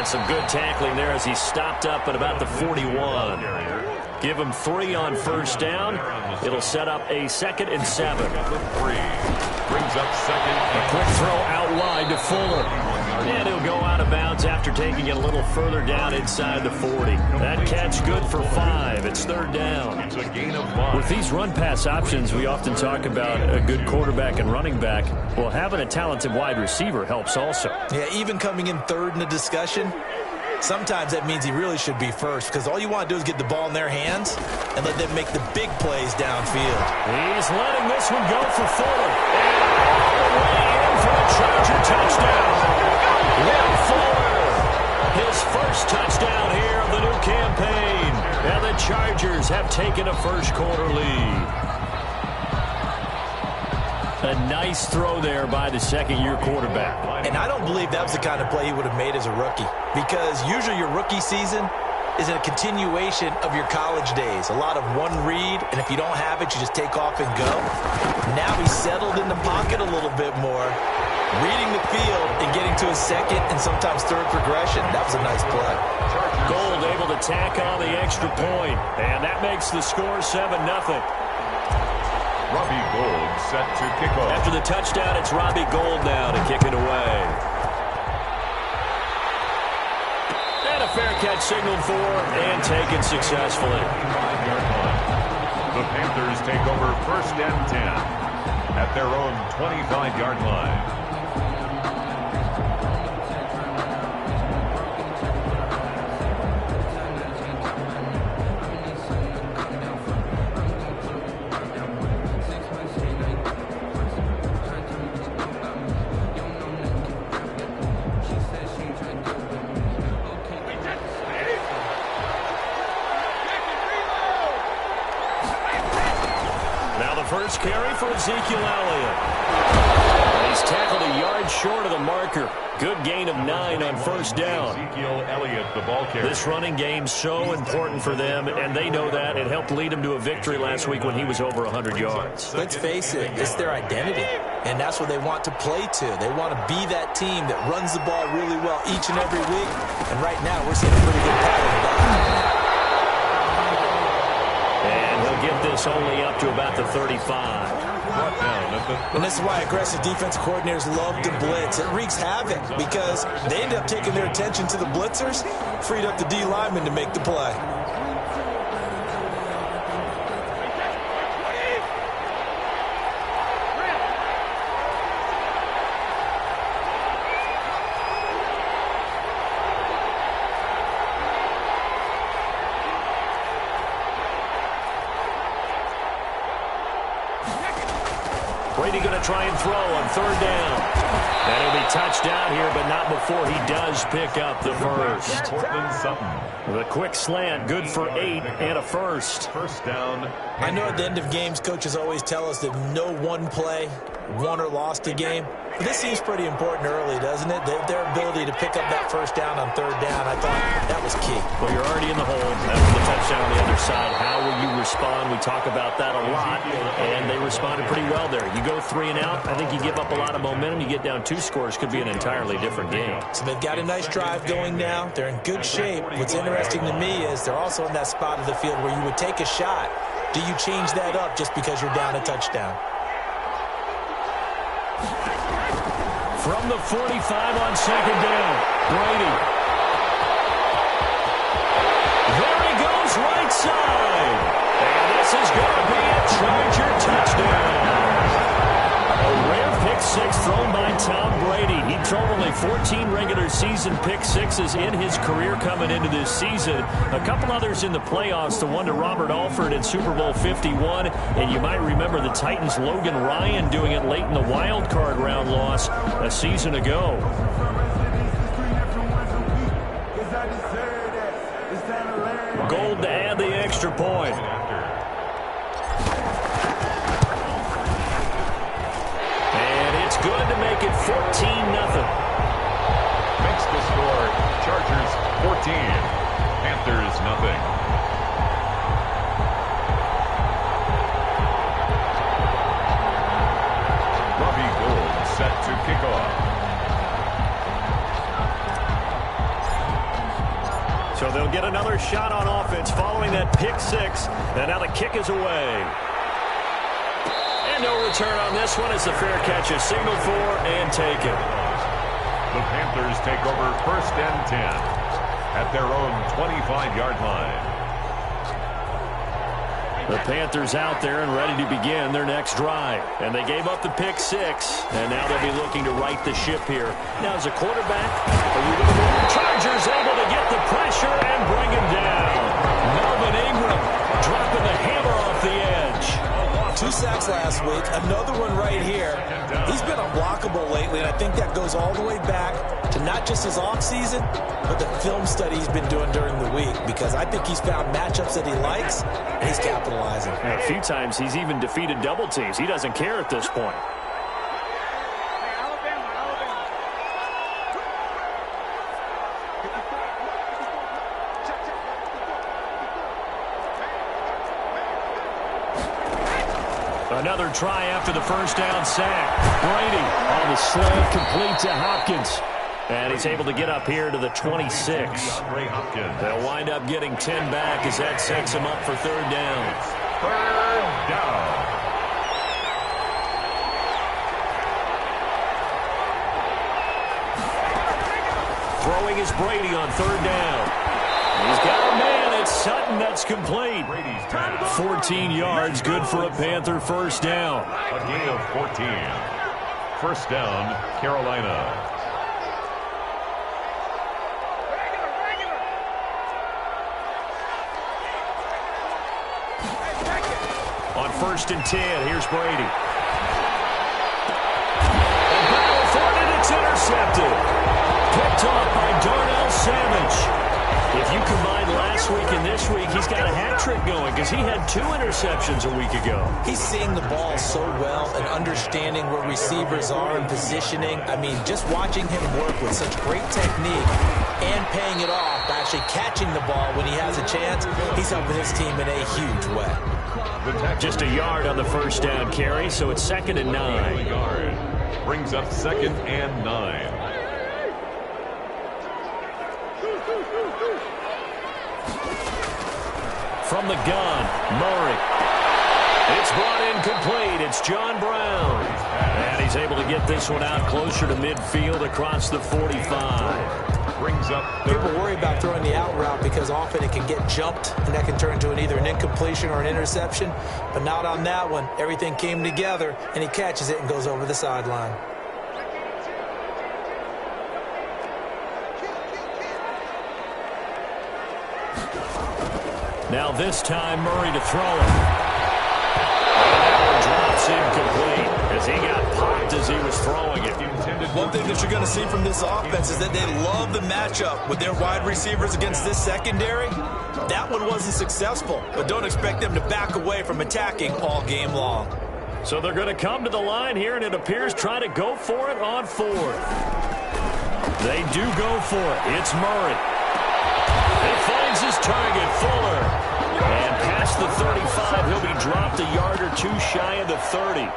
And some good tackling there as he stopped up at about the 41. Give him 3 on first down. It'll set up a 2nd and 7. Brings up 2nd. A quick throw out wide to Fuller. And he'll go out of bounds after taking it a little further down inside the 40. That catch good for 5. It's 3rd down. It's a gain of 5. With these run-pass options, we often talk about a good quarterback and running back. Well, having a talented wide receiver helps also. Yeah, even coming in 3rd in the discussion, sometimes that means he really should be first, because all you want to do is get the ball in their hands and let them make the big plays downfield. He's letting this one go for Fuller. And all the way in for a Charger touchdown. Will Fuller, his first touchdown here of the new campaign. And the Chargers have taken a first-quarter lead. A nice throw there by the second-year quarterback. And I don't believe that was the kind of play he would have made as a rookie, because usually your rookie season is a continuation of your college days. A lot of one read, and if you don't have it, you just take off and go. Now he's settled in the pocket a little bit more, reading the field and getting to his 2nd and sometimes 3rd progression. That was a nice play. Gold able to tack on the extra point, and that makes the score 7-0. Robbie Gould set to kick off. After the touchdown, it's Robbie Gould now to kick it away. And a fair catch signaled for and taken successfully. The Panthers take over 1st and 10 at their own 25-yard line. First carry for Ezekiel Elliott. And he's tackled a yard short of the marker. Good gain of 9 on first down. Ezekiel Elliott, the ball carrier. This running game's so important for them, and they know that. It helped lead them to a victory last week when he was over 100 yards. Let's face it, it's their identity, and that's what they want to play to. They want to be that team that runs the ball really well each and every week, and right now we're seeing a pretty good pattern of that. And he'll get this only up to about the 35. And this is why aggressive defense coordinators love to blitz. It wreaks havoc because they end up taking their attention to the blitzers, freed up the D lineman to make the play. Brady going to try and throw on 3rd down. And he'll be touched down here, but not before he does pick up the first. The quick slant, good for 8 and a first. First down. I know at the end of games, coaches always tell us that no one play won or lost a game. But this seems pretty important early, doesn't it? Their ability to pick up that first down on 3rd down, I thought that was key. Well, you're already in the hole after the touchdown on the other side. How will you respond? We talk about that a lot, and they responded pretty well there. You go 3 and out, I think you give up a lot of momentum. You get down 2 scores, could be an entirely different game. So they've got a nice drive going now. They're in good shape. What's interesting to me is they're also in that spot of the field where you would take a shot. Do you change that up just because you're down a touchdown? From the 45 on 2nd down, Brady. There he goes, right side. And this is going to be a Charger touchdown. A rare pick-6 thrown by Tom Brady. He'd thrown only 14 regular season pick-6s in his career coming into this season. A couple others in the playoffs, the one to Robert Alford in Super Bowl 51. And you might remember the Titans' Logan Ryan doing it late in the wild card round loss a season ago. Gold to add the extra point. Good to make it 14-0. Makes the score Chargers 14, Panthers nothing. Robbie Gould set to kick off. So they'll get another shot on offense following that pick six. And now the kick is away. And no return on this one as the fair catch is signaled for and taken. The Panthers take over 1st and 10 at their own 25-yard line. The Panthers out there and ready to begin their next drive. And they gave up the pick six, and now they'll be looking to right the ship here. Now, as a quarterback, are you going to the Chargers able to get the pressure and bring him down? Melvin Ingram dropping the hammer off the edge. 2 sacks last week, another one right here. He's been unblockable lately, and I think that goes all the way back to not just his offseason, but the film study he's been doing during the week, because I think he's found matchups that he likes, and he's capitalizing. And a few times he's even defeated double teams. He doesn't care at this point. Another try after the first down sack. Brady on the slant, complete to Hopkins. And he's able to get up here to the 26. They'll wind up getting 10 back as that sets him up for 3rd down. 3rd down. Throwing is Brady on 3rd down. He's got a man. It's Sutton. That's complete. 14 yards, good for a Panther first down. A gain of 14. 1st down, Carolina. On 1st and 10, here's Brady. And battle for it, it's intercepted. Picked off by Darnell Savage. If you combine last week and this week, he's got a hat trick going because he had 2 interceptions a week ago. He's seeing the ball so well and understanding where receivers are and positioning. I mean, just watching him work with such great technique and paying it off, actually catching the ball when he has a chance, he's helping his team in a huge way. Just a yard on the first down carry, so it's 2nd and 9. Brings up 2nd and 9. From the gun, Murray. It's brought in complete. It's John Brown. And he's able to get this one out closer to midfield across the 45. Brings up 3rd. People worry about throwing the out route because often it can get jumped, and that can turn into either an incompletion or an interception. But not on that one. Everything came together, and he catches it and goes over the sideline. Now this time, Murray to throw it. And that one drops incomplete as he got popped as he was throwing it. One thing that you're going to see from this offense is that they love the matchup with their wide receivers against this secondary. That one wasn't successful, but don't expect them to back away from attacking all game long. So they're going to come to the line here, and it appears try to go for it on 4th. They do go for it. It's Murray. He finds his target, Fuller. And past the 35, he'll be dropped a yard or 2 shy of the 30.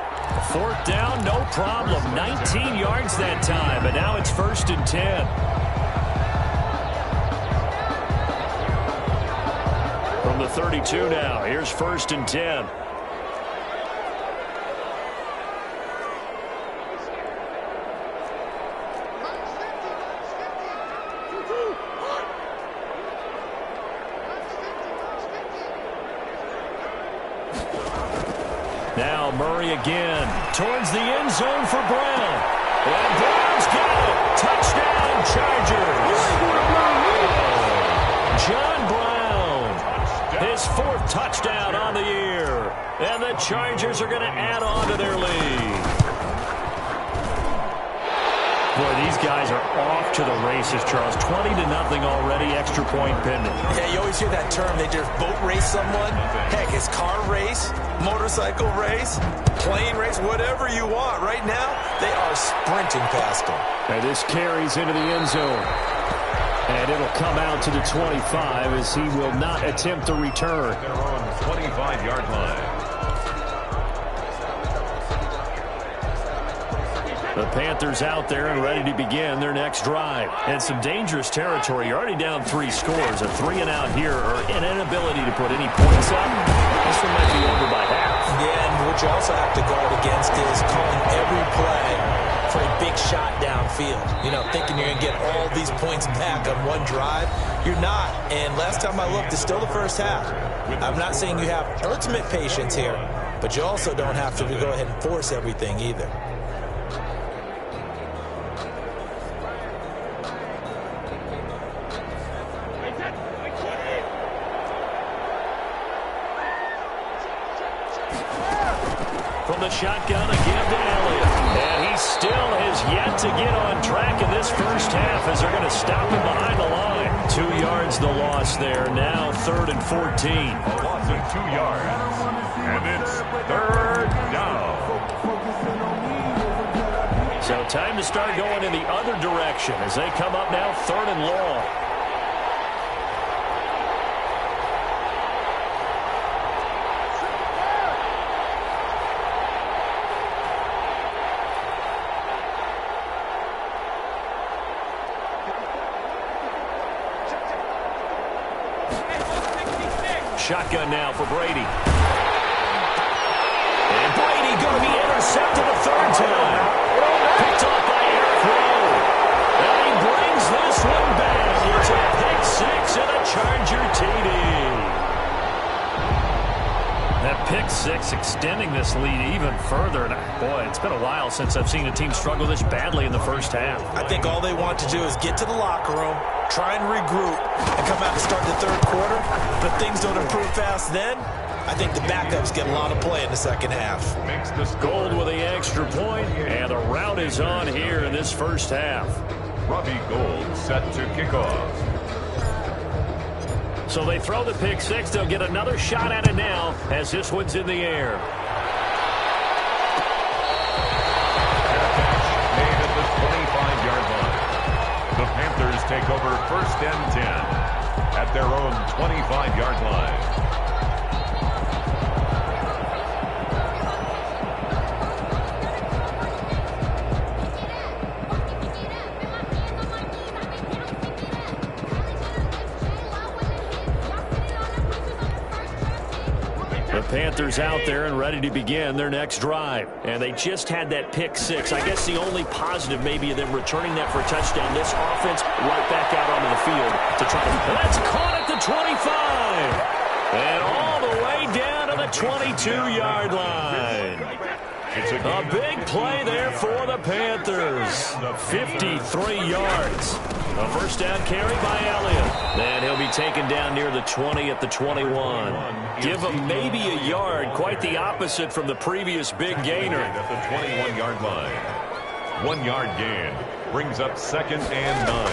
4th down, no problem. 19 yards that time, but now it's 1st and 10. From the 32 now, here's 1st and 10. Now Murray again towards the end zone for Brown. And Brown's got it. Touchdown, Chargers. John Brown, his 4th touchdown on the year. And the Chargers are going to add on to their lead. Boy, these guys are off to the races, Charles. 20-0 already, extra point pending. Yeah, you always hear that term. They just boat race someone. Heck, it's car race, motorcycle race, plane race, whatever you want. Right now, they are sprinting past them. And this carries into the end zone. And it'll come out to the 25 as he will not attempt a return. Their own 25-yard line. The Panthers out there and ready to begin their next drive. And some dangerous territory. You're already down 3 scores. A 3-and-out here or an inability to put any points up. This one might be over by half. Yeah, and what you also have to guard against is calling every play for a big shot downfield. You know, thinking you're going to get all these points back on one drive. You're not. And last time I looked, it's still the first half. I'm not saying you have ultimate patience here, but you also don't have to go ahead and force everything either. From the shotgun, a give to Elliott. And he still has yet to get on track in this first half as they're going to stop him behind the line. 2 yards the loss there. Now 3rd and 14. A loss of 2 yards. And it's 3rd down. So time to start going in the other direction as they come up now 3rd and long. Shotgun now for Brady. And Brady going to be intercepted a 3rd time. Picked off by Eric Rowe. And he brings this one back. It's a pick 6 and a Charger TD. That pick 6 extending this lead even further. And boy, it's been a while since I've seen a team struggle this badly in the first half. I think all they want to do is get to the locker room, try and regroup, and come out and start the 3rd quarter. But if things don't improve fast then, I think the backups get a lot of play in the second half. Makes this Gold with the extra point, and the route is on here in this first half. Robbie Gould set to kick off. So they throw the pick 6. They'll get another shot at it now as this one's in the air. Made at the 25-yard line. The Panthers take over 1st and 10 at their own 25-yard line. Panthers out there and ready to begin their next drive. And they just had that pick 6. I guess the only positive maybe of them returning that for a touchdown. This offense right back out onto the field to try to... That's caught at the 25. And all the way down to the 22-yard line. A big play there for the Panthers. 53 yards. A first down carry by Elliott. And he'll be taken down near the 20 at the 21. Give him maybe a yard. Quite the opposite from the previous big gainer. At the 21-yard line. 1 yard gain. Brings up 2nd and 9.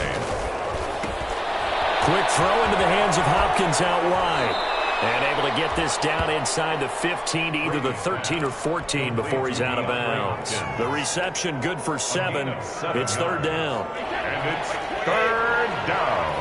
Quick throw into the hands of Hopkins out wide. And able to get this down inside the 15 to either the 13 or 14 before he's out of bounds. The reception good for 7. It's 3rd down. And it's 3rd down.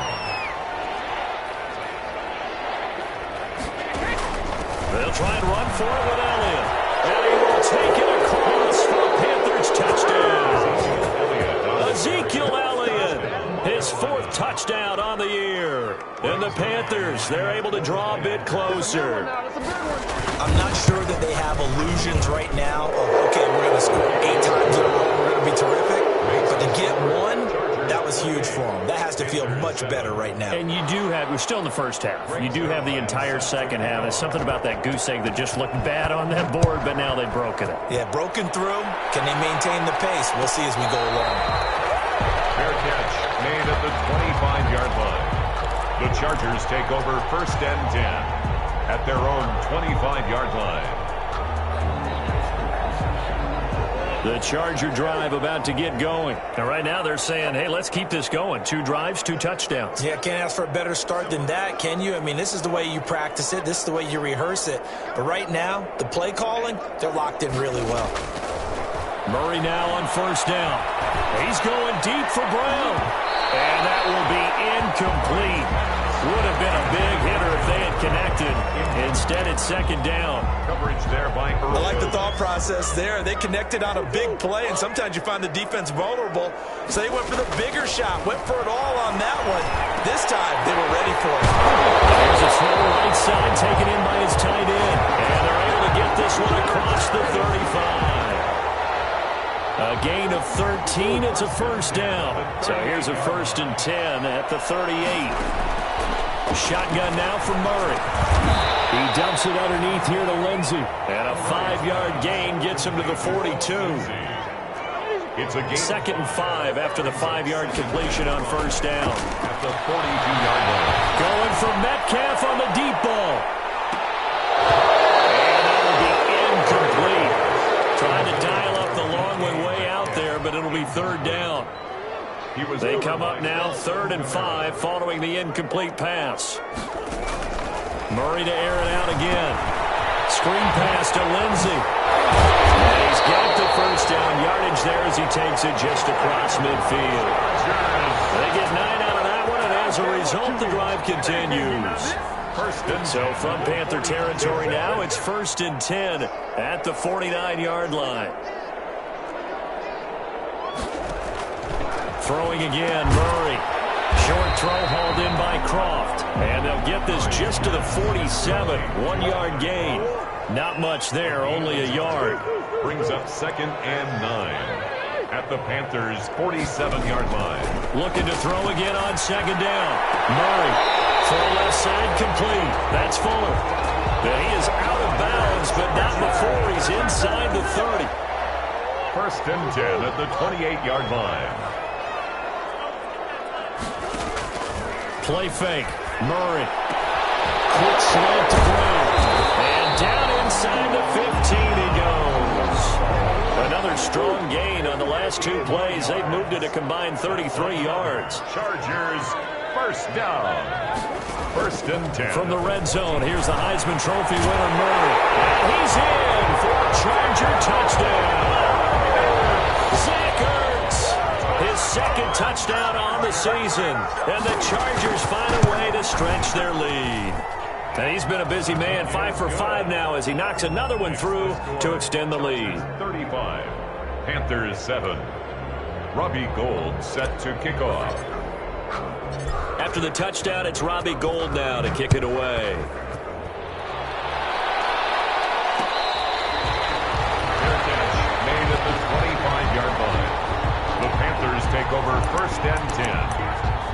They'll try and run for it with Elliott. And he will take it across for a Panthers touchdown. Ezekiel Elliott, his 4th touchdown on the year. And the Panthers, they're able to draw a bit closer. I'm not sure that they have illusions right now of, okay, we're going to score 8 times in a row, we're going to be terrific. But to get 1, that was huge for them. That has to feel much better right now. And you do have, we're still in the first half. You do have the entire second half. There's something about that goose egg that just looked bad on that board, but now they've broken it. Yeah, broken through. Can they maintain the pace? We'll see as we go along. Fair catch made at the 25-yard line. The Chargers take over 1st and 10 at their own 25-yard line. The Charger drive about to get going. And right now they're saying, hey, let's keep this going. 2 drives, 2 touchdowns. Yeah, can't ask for a better start than that, can you? I mean, this is the way you practice it. This is the way you rehearse it. But right now, the play calling, they're locked in really well. Murray now on 1st down. He's going deep for Brown. And that will be incomplete. Would have been a big hitter if they had connected. Instead, Instead, it's second down. Coverage there by Earl. I like the thought process there. They connected on a big play, and sometimes you find the defense vulnerable. So they went for the bigger shot, went for it all on that one. This time, they were ready for it. There's a throw right side taken in by his tight end. And they're able to get this one across the 35. A gain of 13. It's a first down. So here's a 1st and 10 at the 38. Shotgun now for Murray. He dumps it underneath here to Lindsey. And a 5-yard gain gets him to the 42. It's a gain. 2nd and 5 after the 5-yard completion on first down. At the 42-yard line. Going for Metcalf on the deep ball. And that'll be incomplete. Trying to dial up the long way out there, but it'll be 3rd down. They come up now 3rd and 5 following the incomplete pass. Murray to air it out again. Screen pass to Lindsey. And he's got the first down yardage there as he takes it just across midfield. They get 9 out of that one, and as a result, the drive continues. So from Panther territory now, it's 1st and 10 at the 49-yard line. Throwing again, Murray. Short throw hauled in by Croft. And they'll get this just to the 47. 1-yard gain. Not much there, only a yard. Brings up 2nd and 9 at the Panthers' 47-yard line. Looking to throw again on 2nd down. Murray, throw left side complete. That's Fuller. But he is out of bounds, but not before he's inside the 30. 1st and 10 at the 28-yard line. Play fake. Murray. Quick slant to ground. And down inside the 15 he goes. Another strong gain on the last 2 plays. They've moved it a combined 33 yards. Chargers, 1st down. 1st and 10. From the red zone, here's the Heisman Trophy winner, Murray. And he's in for a Charger touchdown. Zach Ertz, his 2nd touchdown on the season. And the Chargers find a way to stretch their lead. And he's been a busy man, 5 for 5 now as he knocks another one through to extend the lead. 35, Panthers 7. Robbie Gould set to kick off. After the touchdown, it's Robbie Gould now to kick it away. Fair catch made at the 25-yard line. The Panthers take over 1st and 10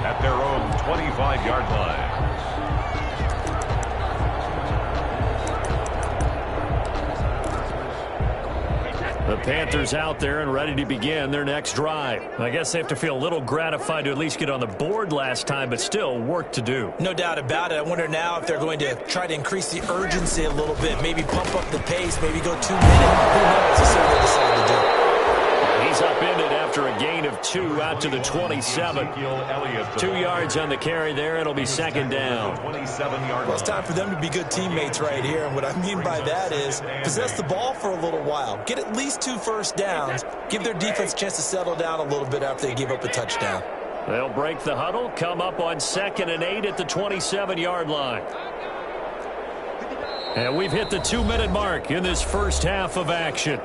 at their own 25-yard line. The Panthers out there and ready to begin their next drive. I guess they have to feel a little gratified to at least get on the board last time, but still work to do. No doubt about it. I wonder now if they're going to try to increase the urgency a little bit, maybe pump up the pace, maybe go 2 minutes. Who knows? Let's see what they decide to do. He's upended after a gain of 2 out to the 27. 2 yards on the carry there. It'll be 2nd down. Well, it's time for them to be good teammates right here. And what I mean by that is possess the ball for a little while. Get at least 2 first downs. Give their defense a chance to settle down a little bit after they give up a touchdown. They'll break the huddle, come up on 2nd and 8 at the 27-yard line. And we've hit the 2-minute mark in this first half of action.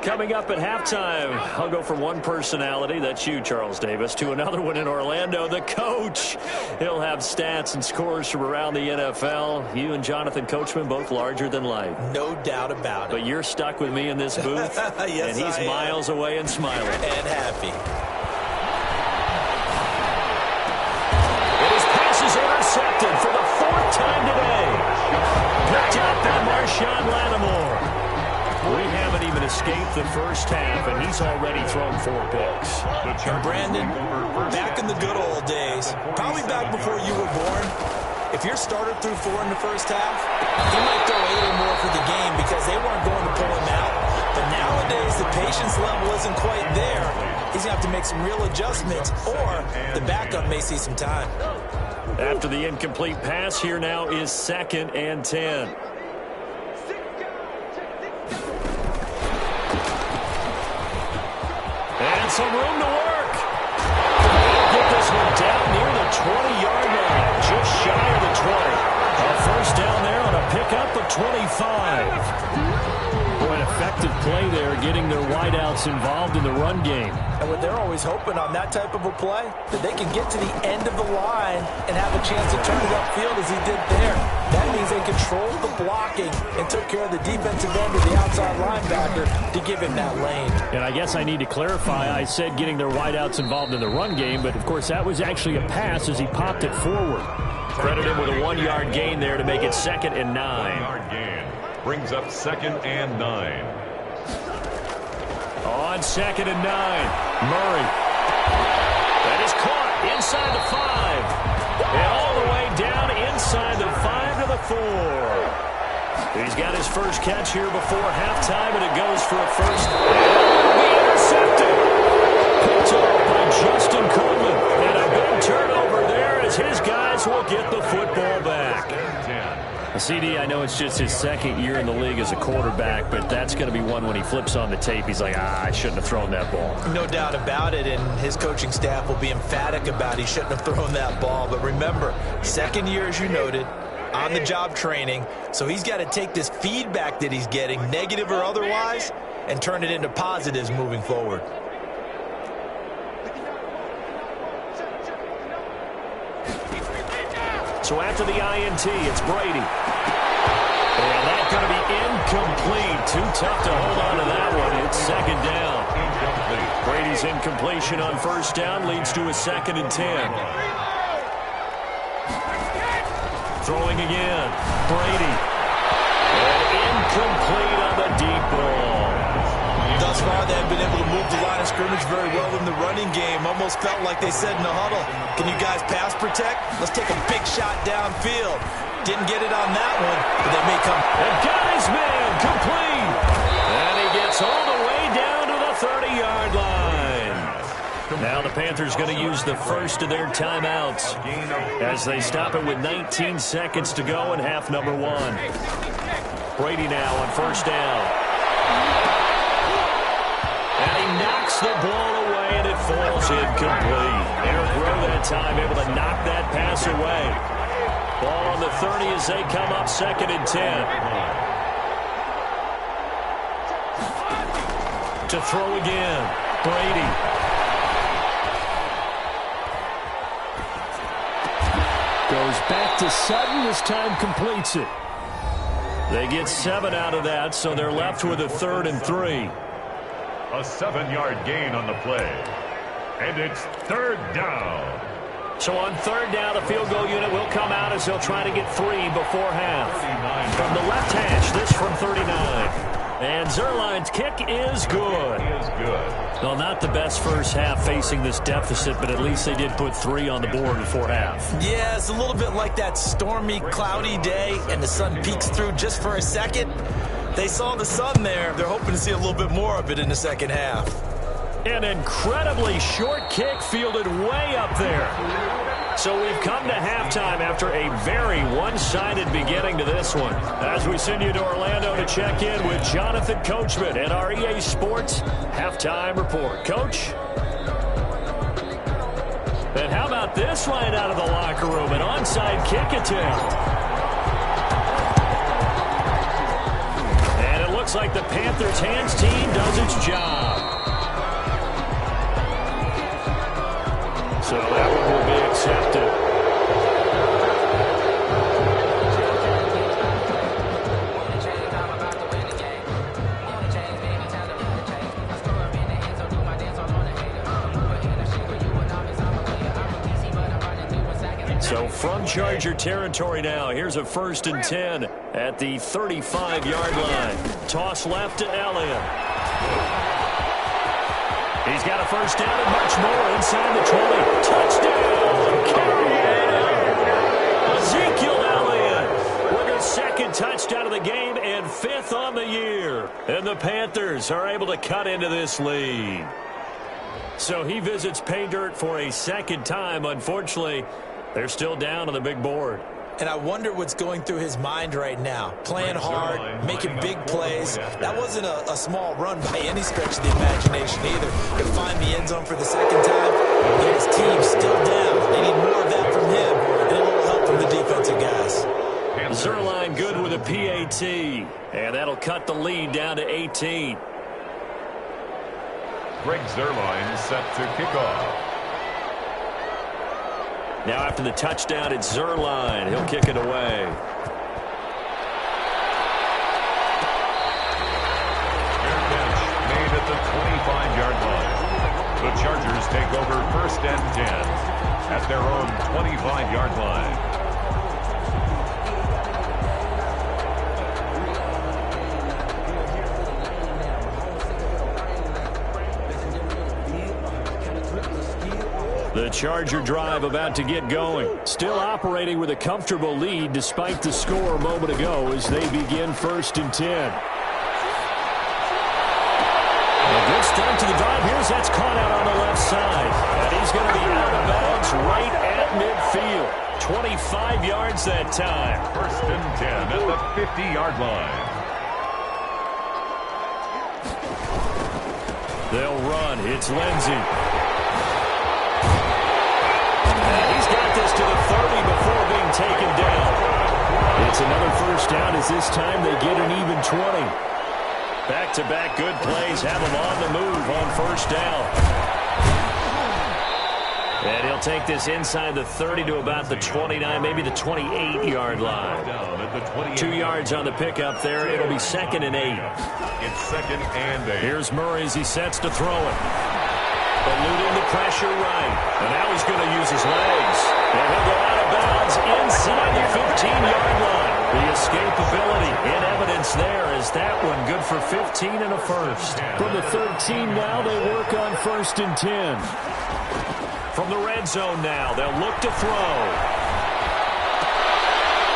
Coming up at halftime, I'll go from one personality, that's you, Charles Davis, to another one in Orlando, the coach. He'll have stats and scores from around the NFL. You and Jonathan Coachman, both larger than life. No doubt about it. But you're stuck with me in this booth, yes, and he's miles away and smiling. And happy. And his pass is intercepted for the 4th time today. Picked up by Marshawn Lattimore. We haven't even escaped the first half, and he's already thrown 4 picks. And Brandon, back in the good old days, probably back before you were born, if your starter threw 4 in the first half, he might throw 8 or more for the game because they weren't going to pull him out. But nowadays, the patience level isn't quite there. He's going to have to make some real adjustments, or the backup may see some time. After the incomplete pass, here now is 2nd and 10. And some room to work. A first down there on a pickup of 25. Boy, an effective play there, getting their wideouts involved in the run game. And what they're always hoping on that type of a play, that they can get to the end of the line and have a chance to turn it upfield as he did there. That means they controlled the blocking and took care of the defensive end of the outside linebacker to give him that lane. And I guess I need to clarify, I said getting their wideouts involved in the run game, but of course that was actually a pass as he popped it forward. Credit him with a 1-yard gain there to make it 2nd and 9. 1-yard gain brings up 2nd and 9. On 2nd and 9, Murray. That is caught inside the 5. And all the way down inside the 5 to the 4. He's got his first catch here before halftime, and it goes for a first. And intercepted. Picked off by Justin Coleman. And a big turnover there as his guys will get the football back. CD, I know it's just his 2nd year in the league as a quarterback, but that's going to be one when he flips on the tape. He's like, I shouldn't have thrown that ball. No doubt about it, and his coaching staff will be emphatic about he shouldn't have thrown that ball. But remember, 2nd year, as you noted, on-the-job training, so he's got to take this feedback that he's getting, negative or otherwise, and turn it into positives moving forward. So after the INT, it's Brady. And that's going to be incomplete. Too tough to hold on to that one. It's 2nd down. Incomplete. Brady's incompletion on first down leads to a 2nd and 10. Throwing again. Brady. And incomplete on the deep ball. Thus far, they have been able to move the line of scrimmage very well in the running game. Almost felt like they said in the huddle, can you guys pass protect? Let's take a big shot downfield. Didn't get it on that one, but they may come. And got his man complete. And he gets all the way down to the 30-yard line. Now the Panthers going to use the first of their timeouts as they stop it with 19 seconds to go in half number 1. Brady now on first down. And he knocks the ball away, and it falls incomplete. Eric Rowe that time able to knock that pass away. Ball on the 30 as they come up 2nd and 10. To throw again, Brady. Goes back to Sutton, this time completes it. They get 7 out of that, so they're left with a 3rd and 3. A 7-yard gain on the play. And it's 3rd down. So on 3rd down, the field goal unit will come out as they'll try to get 3 before half. From the left hash, this from 39. And Zerline's kick is good. Well, not the best first half facing this deficit, but at least they did put 3 on the board before half. Yeah, it's a little bit like that stormy, cloudy day, and the sun peeks through just for a second. They saw the sun there. They're hoping to see a little bit more of it in the second half. An incredibly short kick fielded way up there. So we've come to halftime after a very one-sided beginning to this one. As we send you to Orlando to check in with Jonathan Coachman at our EA Sports Halftime Report. Coach? And how about this right out of the locker room? An onside kick attempt. And it looks like the Panthers hands team does its job. So that one will be accepted. So from Charger territory now, here's a 1st and 10 at the 35-yard line. Toss left to Elliott. He's got a first down and much more inside the 20. Touchdown! Ezekiel Elliott with his 2nd touchdown of the game and 5th on the year. And the Panthers are able to cut into this lead. So he visits pay dirt for a 2nd time. Unfortunately, they're still down on the big board. And I wonder what's going through his mind right now. Playing hard, making big plays. That wasn't a small run by any stretch of the imagination either. To find the end zone for the 2nd time, and his team still down. They need more of that from him, and a little help from the defensive guys. Zerline good with a PAT, and that'll cut the lead down to 18. Greg Zerline set to kick off. Now after the touchdown, it's Zerline. He'll kick it away. Fair catch made at the 25-yard line. The Chargers take over 1st and 10 at their own 25-yard line. The Charger drive about to get going. Still operating with a comfortable lead despite the score a moment ago as they begin 1st and 10. A good start to the drive. Here's that's caught out on the left side. And he's going to be out of bounds right at midfield. 25 yards that time. 1st and 10 at the 50-yard line. They'll run. It's Lindsey. He's got this to the 30 before being taken down. It's another 1st down as this time they get an even 20. Back-to-back good plays have him on the move on 1st down. And he'll take this inside the 30 to about the 29, maybe the 28-yard line. 2 yards on the pickup there. It'll be 2nd and 8. It's 2nd and 8. Here's Murray as he sets to throw it. Eluding the pressure right. And now he's going to use his legs. And he'll go out of bounds inside the 15-yard line. The escapability in evidence there is that one good for 15 and a 1st. From the 13 now, they work on 1st and 10. From the red zone now, they'll look to throw.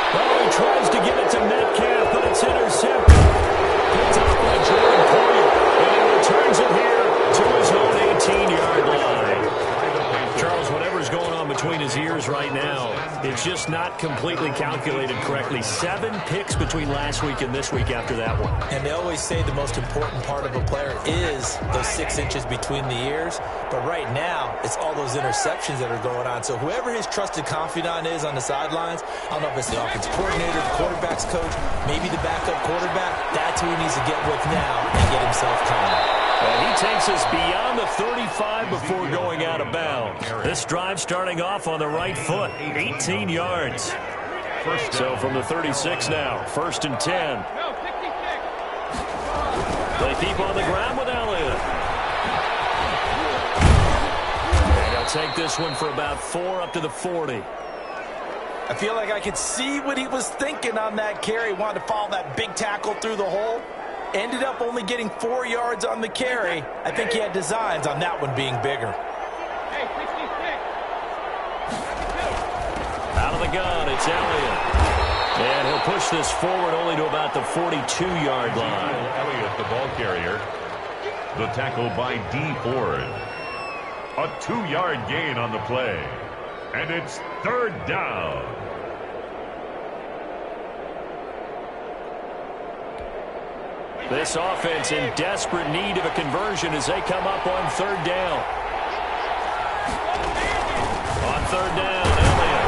Oh, he tries to give it to Metcalf, but it's intercepted. Picked off by Jordan Poyer. And he returns it here to his own 18-yard line. Charles, whatever's going on between his ears right now, it's just not completely calculated correctly. 7 picks between last week and this week after that one. And they always say the most important part of a player is those 6 inches between the ears. But right now, it's all those interceptions that are going on. So whoever his trusted confidant is on the sidelines, I don't know if it's the offensive coordinator, the quarterback's coach, maybe the backup quarterback, that's who he needs to get with now and get himself calm. And he takes us beyond the 35 before going out of bounds. This drive starting off on the right foot, 18 yards. So from the 36 now, 1st and 10. They keep on the ground with Elliott. And they'll take this one for about 4 up to the 40. I feel like I could see what he was thinking on that carry. Wanted to follow that big tackle through the hole. Ended up only getting 4 yards on the carry. I think he had designs on that one being bigger. Out of the gun, it's Elliott. And he'll push this forward only to about the 42-yard line. Elliott, the ball carrier. The tackle by D. Ford. A 2-yard gain on the play. And it's 3rd down. This offense in desperate need of a conversion as they come up on 3rd down. On 3rd down, Elliott.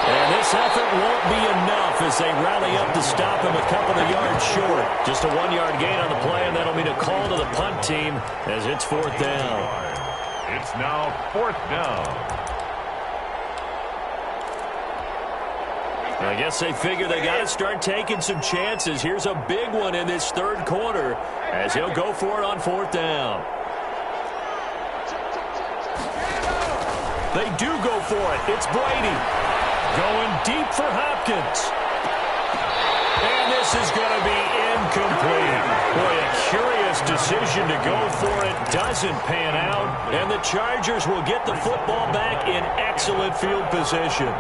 And this effort won't be enough as they rally up to stop him a couple of yards short. Just a 1-yard gain on the play, and that'll mean a call to the punt team as it's 4th down. It's now 4th down. I guess they figure they got to start taking some chances. Here's a big one in this 3rd quarter as he'll go for it on 4th down. They do go for it. It's Brady going deep for Hopkins. And this is going to be incomplete. Boy, a curious decision to go for it. Doesn't pan out. And the Chargers will get the football back in excellent field position.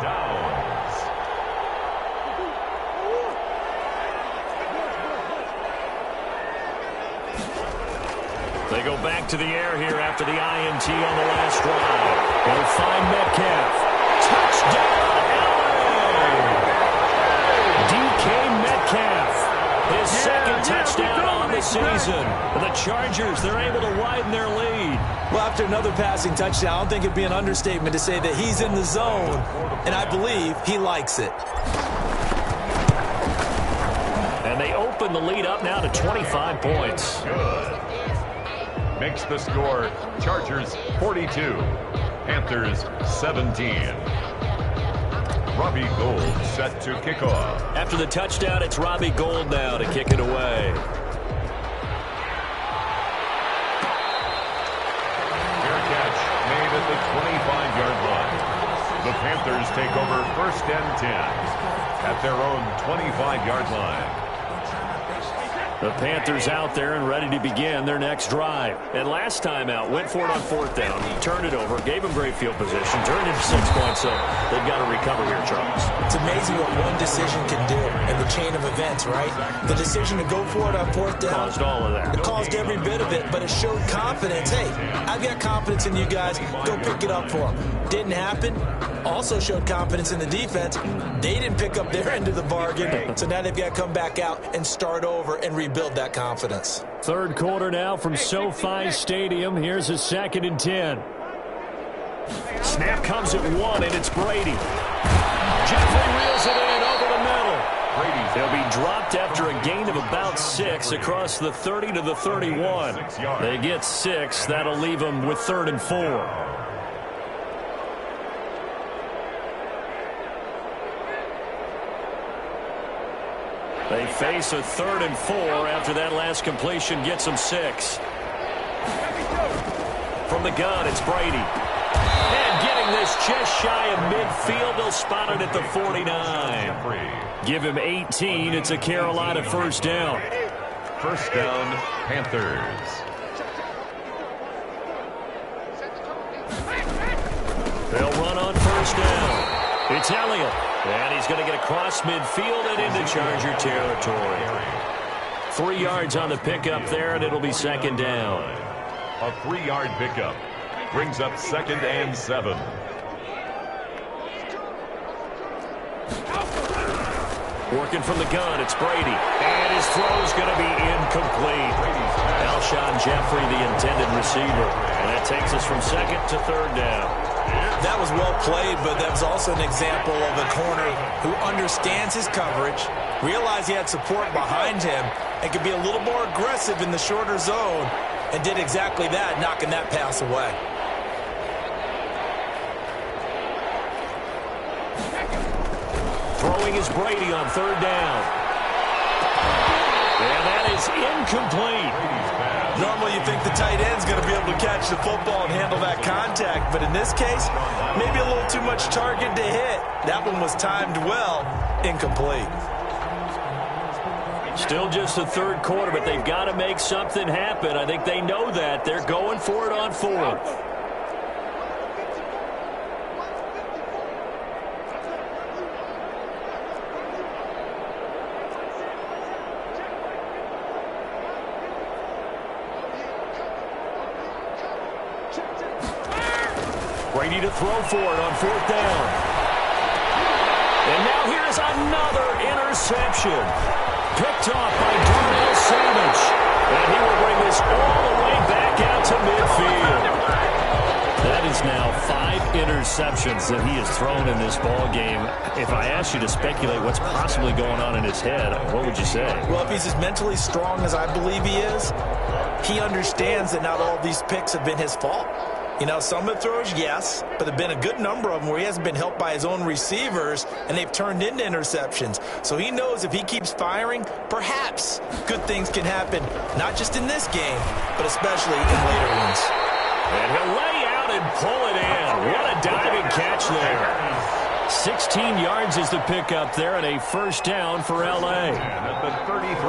They go back to the air here after the INT on the last drive. They'll find Metcalf. Touchdown, LA! DK Metcalf His second touchdown on the season. The Chargers, they're able to widen their lead. Well, after another passing touchdown, I don't think it'd be an understatement to say that he's in the zone, and I believe he likes it. And they open the lead up now to 25 points. Good. Makes the score Chargers 42, Panthers 17. Robbie Gould set to kick off. After the touchdown, it's Robbie Gould now to kick it away. Fair catch made at the 25-yard line. The Panthers take over 1st and 10 at their own 25-yard line. The Panthers out there and ready to begin their next drive. And last time out, went for it on 4th down, turned it over, gave them great field position, turned into 6 points, so they've got to recover here, Charles. It's amazing what one decision can do in the chain of events, right? The decision to go for it on 4th down. Caused all of that. It caused every bit of it, but it showed confidence. Hey, I've got confidence in you guys. Go pick it up for them. Didn't happen. Also showed confidence in the defense. They didn't pick up their end of the bargain, so now they've got to come back out and start over and rebuild that confidence. Third quarter now from SoFi Stadium. Here's a 2nd and 10. Snap comes at 1, and it's Brady. Jeffrey reels it in over the middle. They'll be dropped after a gain of about 6 across the 30 to the 31. They get 6. That'll leave them with 3rd and 4. They face a 3rd and 4 after that last completion gets them 6. From the gun, it's Brady. And getting this just shy of midfield, they'll spot it at the 49. Give him 18. It's a Carolina 1st down. 1st down, Panthers. They'll run on 1st down. It's Elliott. And he's going to get across midfield and into Charger territory. 3 yards on the pickup there, and it'll be 2nd down. A 3-yard pickup brings up 2nd and 7. Working from the gun, it's Brady. And his throw's going to be incomplete. Alshon Jeffrey, the intended receiver. And that takes us from 2nd to 3rd down. That was well played, but that was also an example of a corner who understands his coverage, realized he had support behind him, and could be a little more aggressive in the shorter zone, and did exactly that, knocking that pass away. Throwing is Brady on 3rd down. And that is incomplete. Normally you think the tight end's going to be able to catch the football and handle that contact, but in this case, maybe a little too much target to hit. That one was timed well, incomplete. Still just the 3rd quarter, but they've got to make something happen. I think they know that. They're going for it on 4th. Brady to throw for it on 4th down. And now here's another interception. Picked off by Darnell Savage. And he will bring this all the way back out to midfield. That is now 5 interceptions that he has thrown in this ball game. If I asked you to speculate what's possibly going on in his head, what would you say? Well, if he's as mentally strong as I believe he is, he understands that not all these picks have been his fault. You know, some of the throws, yes, but there have been a good number of them where he hasn't been helped by his own receivers, and they've turned into interceptions. So he knows if he keeps firing, perhaps good things can happen, not just in this game, but especially in later ones. And he'll lay out and pull it in. What a diving catch there. 16 yards is the pickup there, and a 1st down for L.A.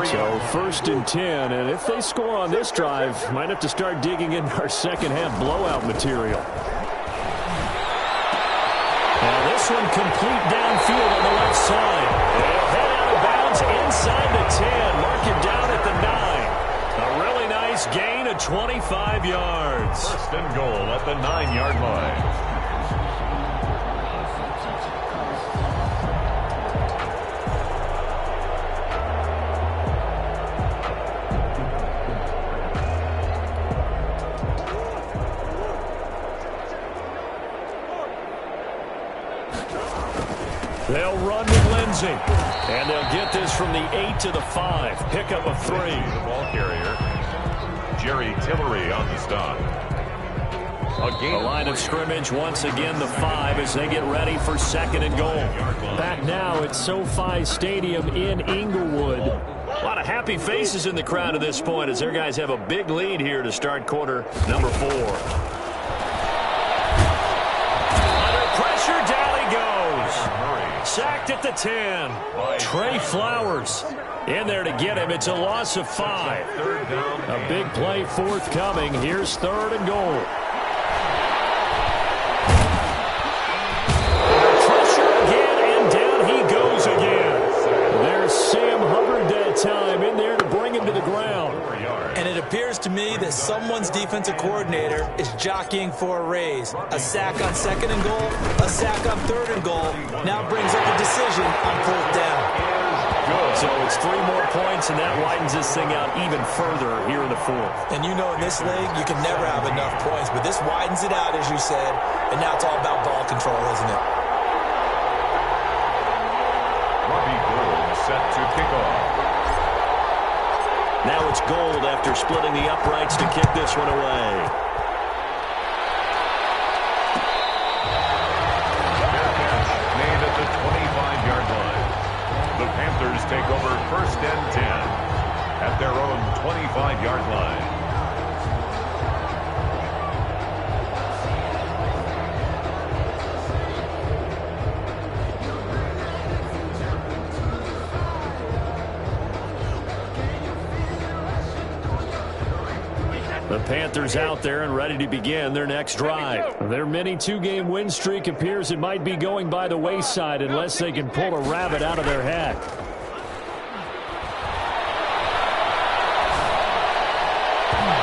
So 1st and 10, and if they score on this drive, might have to start digging in our second-half blowout material. Now this one complete downfield on the left side. They'll head out of bounds inside the 10, mark him down at the 9. A really nice gain of 25 yards. 1st and goal at the 9-yard line. They'll run with Lindsey. And they'll get this from the 8 to the 5. Pickup of 3. The ball carrier, Jerry Tillery on the stop. The line of scrimmage once again the 5 as they get ready for 2nd and goal. Back now at SoFi Stadium in Inglewood. A lot of happy faces in the crowd at this point as their guys have a big lead here to start quarter number 4. Under pressure, down he goes. Sacked at the 10. Trey Flowers in there to get him. It's a loss of 5. A big play forthcoming. Here's 3rd and goal. Time in there to bring him to the ground. And it appears to me that someone's defensive coordinator is jockeying for a raise. A sack on 2nd and goal, a sack on 3rd and goal. Now brings up a decision on 4th down. So it's 3 more points, and that widens this thing out even further here in the 4th. And you know in this league, you can never have enough points, but this widens it out, as you said, and now it's all about ball control, isn't it? Robbie Gould set to kick off. Now it's Gold after splitting the uprights to kick this one away. Fair catch made at the 25-yard line. The Panthers take over 1st and 10 at their own 25-yard line. The Panthers out there and ready to begin their next drive. Their mini 2-game win streak appears it might be going by the wayside unless they can pull a rabbit out of their hat.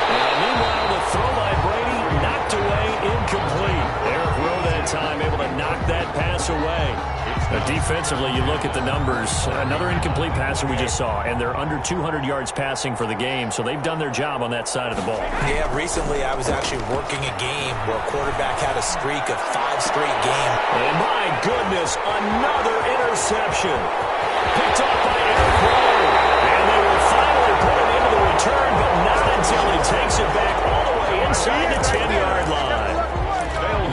And meanwhile, the throw by Brady knocked away, incomplete. Eric Rowe that time able to knock that pass away. Defensively, you look at the numbers. Another incomplete passer we just saw, and they're under 200 yards passing for the game, so they've done their job on that side of the ball. Yeah, recently I was actually working a game where a quarterback had a streak of 5 straight games. And my goodness, another interception. Picked off by Eric Rowe. And they will finally put him into the return, but not until he takes it back all the way inside the 10-yard line.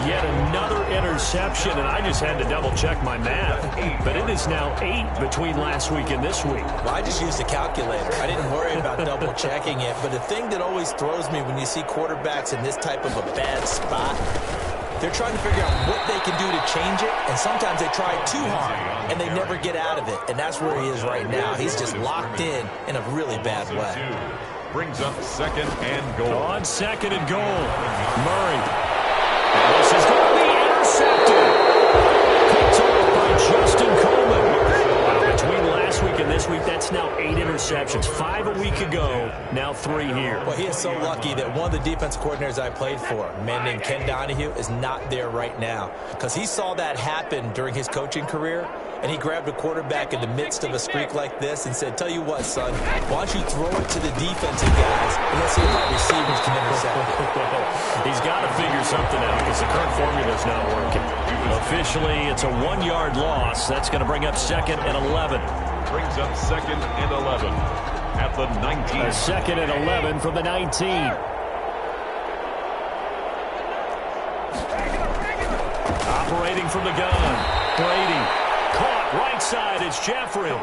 Yet another interception, and I just had to double-check my math. But it is now 8 between last week and this week. Well, I just used a calculator. I didn't worry about double-checking it. But the thing that always throws me when you see quarterbacks in this type of a bad spot, they're trying to figure out what they can do to change it, and sometimes they try too hard, and they never get out of it. And that's where he is right now. He's just locked in a really bad way. Brings up 2nd and goal. On 2nd and goal, Murray. And this is going to be intercepted. Picked off by Justin Coleman. Between last week and this week, that's now 8 interceptions. 5 a week ago, now 3 here. Well, he is so lucky that one of the defense coordinators I played for, a man named Ken Donahue, is not there right now. Because he saw that happen during his coaching career, and he grabbed a quarterback in the midst of a streak like this and said, tell you what, son, why don't you throw it to the defensive guys and let's see if our receivers can intercept it. He's got to figure something out because the current formula is not working. Officially, it's a 1-yard loss. That's going to bring up 2nd and 11. Brings up 2nd and 11 at the 19. 2nd and 11 from the 19. Operating from the gun, Brady. Caught right side, it's Jeffrey.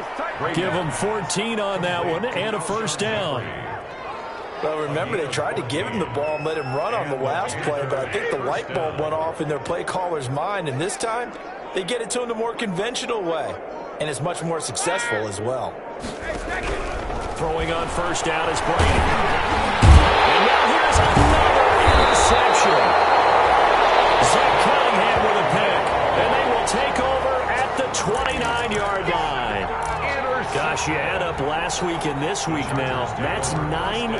Give him 14 on that one and a 1st down. Well, remember, they tried to give him the ball and let him run on the last play, but I think the light bulb went off in their play caller's mind, and this time they get it to him the more conventional way, and it's much more successful as well. Throwing on 1st down is Brady. And now here's another interception. Zach Cunningham with a pick, and they will take over at the 29-yard line. Gosh, you add up last week and this week now. That's 9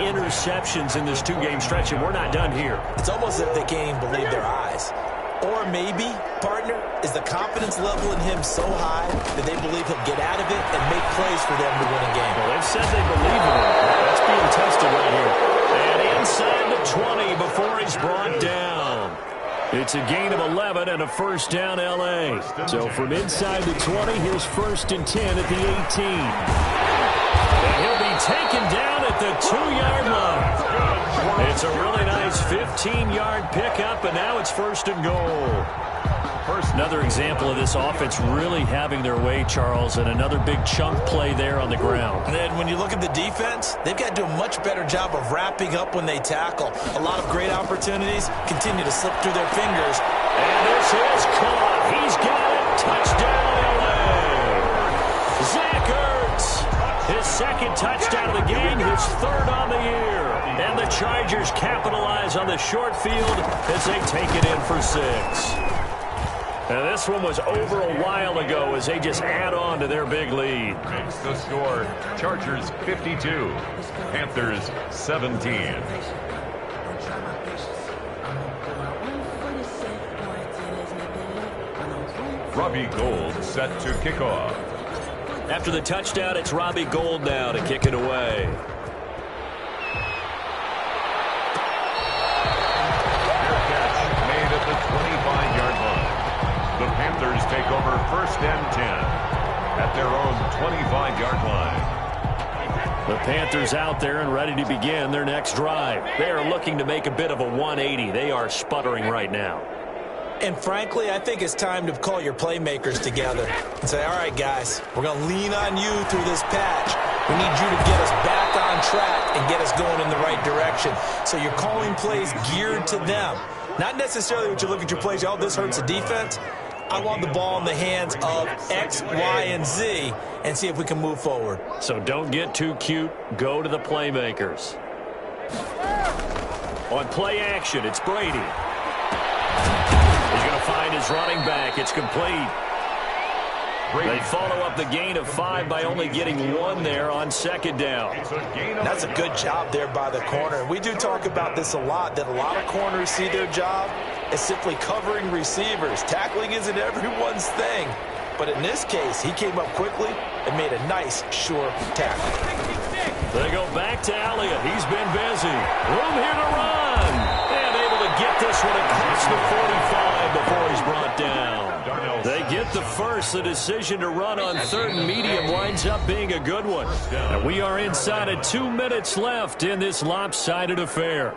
interceptions in this 2-game stretch, and we're not done here. It's almost as if they can't even believe their eyes. Or maybe, partner, is the confidence level in him so high that they believe he'll get out of it and make plays for them to win a game. Well, they've said they believe in him. That's being tested right here. And inside the 20 before he's brought down. It's a gain of 11 and a first down, L.A. So from inside the 20, here's 1st and 10 at the 18. And he'll be taken down at the 2-yard line. It's a really nice 15-yard pickup, and now it's 1st and goal. Another example of this offense really having their way, Charles, and another big chunk play there on the ground. And then when you look at the defense, they've got to do a much better job of wrapping up when they tackle. A lot of great opportunities continue to slip through their fingers. And this is caught. He's got it. Touchdown, L.A. Zach Ertz. His 2nd touchdown of the game, his 3rd on the year. And the Chargers capitalize on the short field as they take it in for 6. Now, this one was over a while ago as they just add on to their big lead. Makes the score Chargers 52, Panthers 17. Robbie Gould set to kick off. After the touchdown, it's Robbie Gould now to kick it away. Fair catch made at the 25-yard line. The Panthers take over 1st and 10 at their own 25-yard line. The Panthers out there and ready to begin their next drive. They are looking to make a bit of a 180. They are sputtering right now. And frankly, I think it's time to call your playmakers together and say, all right, guys, we're going to lean on you through this patch. We need you to get us back on track and get us going in the right direction. So you're calling plays geared to them. Not necessarily what you look at your plays, oh, this hurts the defense. I want the ball in the hands of X, Y, and Z and see if we can move forward. So don't get too cute. Go to the playmakers. On play action, it's Brady. He's going to find his running back. It's complete. They follow up the gain of 5 by only getting 1 there on 2nd down. That's a good job there by the corner. We do talk about this a lot, that a lot of corners see their job as simply covering receivers. Tackling isn't everyone's thing. But in this case, he came up quickly and made a nice, sure tackle. They go back to Elliott. He's been busy. Room here to run. And able to get this one across the 45 before he's brought down. They get the first. The decision to run on 3rd and medium winds up being a good one. And we are inside of 2 minutes left in this lopsided affair.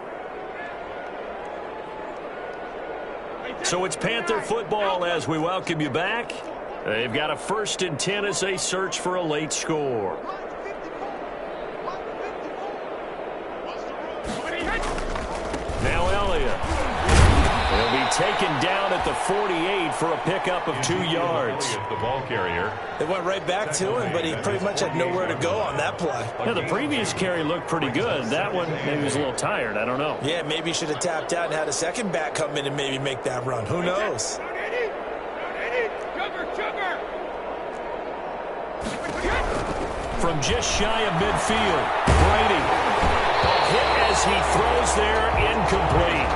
So it's Panther football as we welcome you back. They've got a 1st and 10 as they search for a late score. Now Elliott. He'll be taken down at the 48 for a pickup of 2 yards. The ball carrier. They went right back to him, but he pretty much had nowhere to go on that play. Yeah, the previous carry looked pretty good. That one, maybe he was a little tired. I don't know. Yeah, maybe he should have tapped out and had a second back come in and maybe make that run. Who knows? From just shy of midfield, Brady. A hit as he throws there, incomplete.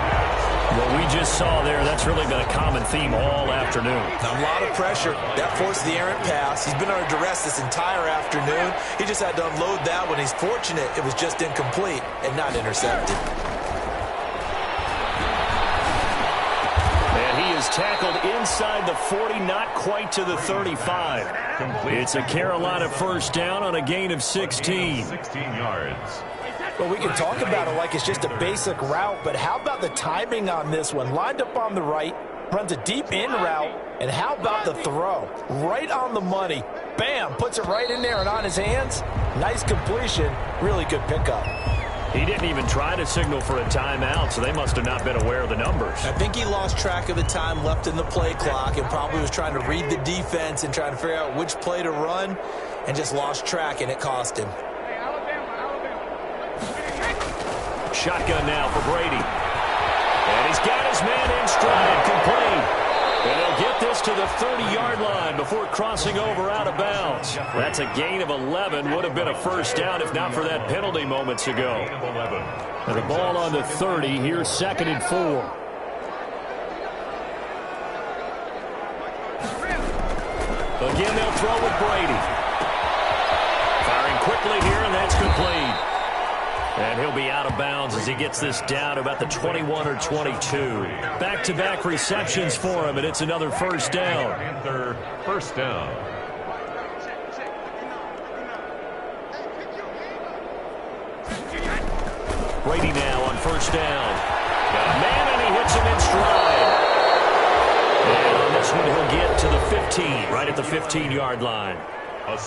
What we just saw there, that's really been a common theme all afternoon. A lot of pressure. That forced the errant pass. He's been under duress this entire afternoon. He just had to unload that one. He's fortunate it was just incomplete and not intercepted. And he is tackled inside the 40, not quite to the 35. It's a Carolina 1st down on a gain of 16. 16 yards. Well, we can talk about it like it's just a basic route, but how about the timing on this one? Lined up on the right, runs a deep in route, and how about the throw? Right on the money. Bam, puts it right in there and on his hands. Nice completion, really good pickup. He didn't even try to signal for a timeout, so they must have not been aware of the numbers. I think he lost track of the time left in the play clock and probably was trying to read the defense and trying to figure out which play to run and just lost track, and it cost him. Shotgun now for Brady. And he's got his man in stride, complete. And he'll get this to the 30-yard line before crossing over out of bounds. That's a gain of 11. Would have been a 1st down if not for that penalty moments ago. And the ball on the 30. Here's 2nd and 4. Again, they'll throw with Brady. Firing quickly here, and that's complete. And he'll be out of bounds as he gets this down to about the 21 or 22. Back-to-back receptions for him, and it's another first down. Panther first down. Brady now on first down. Got a man, and he hits him in stride. And on this one, he'll get to the 15, right at the 15-yard line.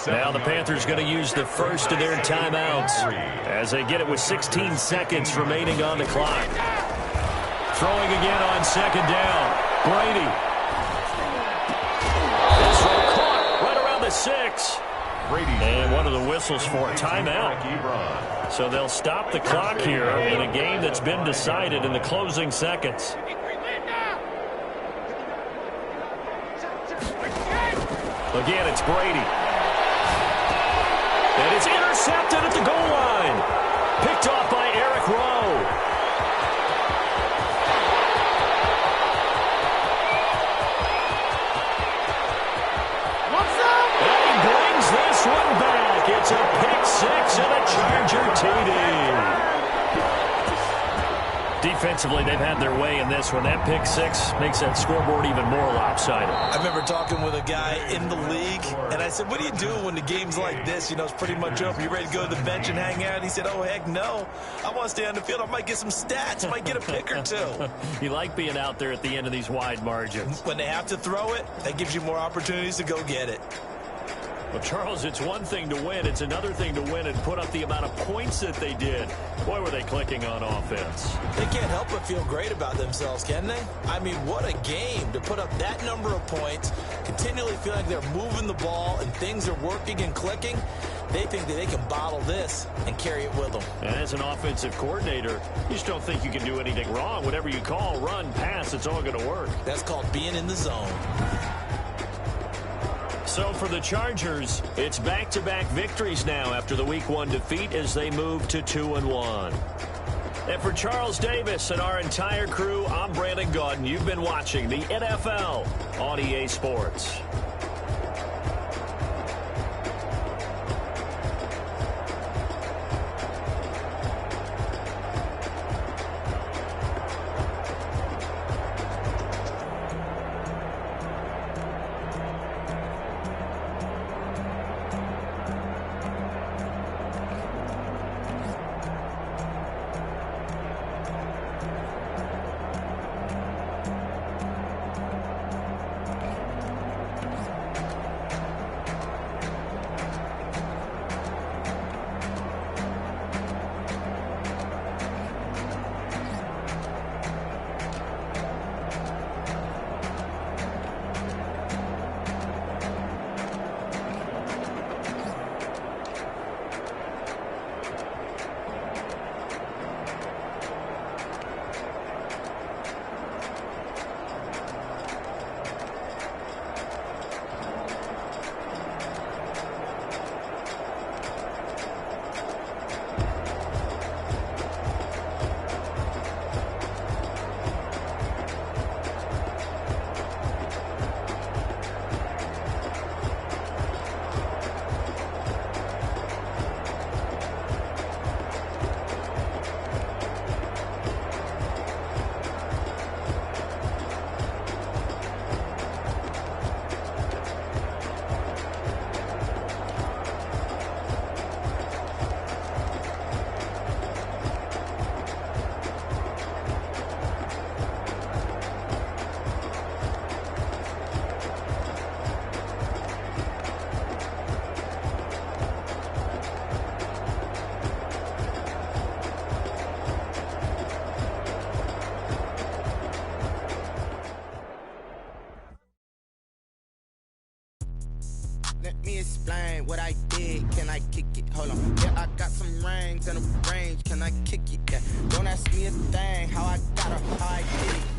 Now the Panthers going to use the first of their timeouts as they get it with 16 seconds remaining on the clock. Throwing again on second down. Brady. This one caught right around the 6. And one of the whistles for a timeout. So they'll stop the clock here in a game that's been decided in the closing seconds. Again, it's Brady. And it's intercepted at the goal line. Picked off by Eric Rowe. What's up? And he brings this one back. It's a pick six and a Charger TD. Defensively, they've had their way in this one. That pick six makes that scoreboard even more lopsided. I remember talking with a guy in the league, and I said, what do you do when the game's like this? You know, it's pretty much over. You ready to go to the bench and hang out? He said, oh, heck no. I want to stay on the field. I might get some stats. I might get a pick or two. You like being out there at the end of these wide margins. When they have to throw it, that gives you more opportunities to go get it. Well, Charles, it's one thing to win. It's another thing to win and put up the amount of points that they did. Boy, were they clicking on offense. They can't help but feel great about themselves, can they? I mean, what a game to put up that number of points, continually feel like they're moving the ball and things are working and clicking. They think that they can bottle this and carry it with them. And as an offensive coordinator, you just don't think you can do anything wrong. Whatever you call, run, pass, it's all going to work. That's called being in the zone. So for the Chargers, it's back-to-back victories now after the Week 1 defeat as they move to 2-1. And for Charles Davis and our entire crew, I'm Brandon Gaudin. You've been watching the NFL on EA Sports. Let me explain what I did. Can I kick it? Hold on. Yeah, I got some rings and a range. Can I kick it? Yeah. Don't ask me a thing. How I got her, how I did it.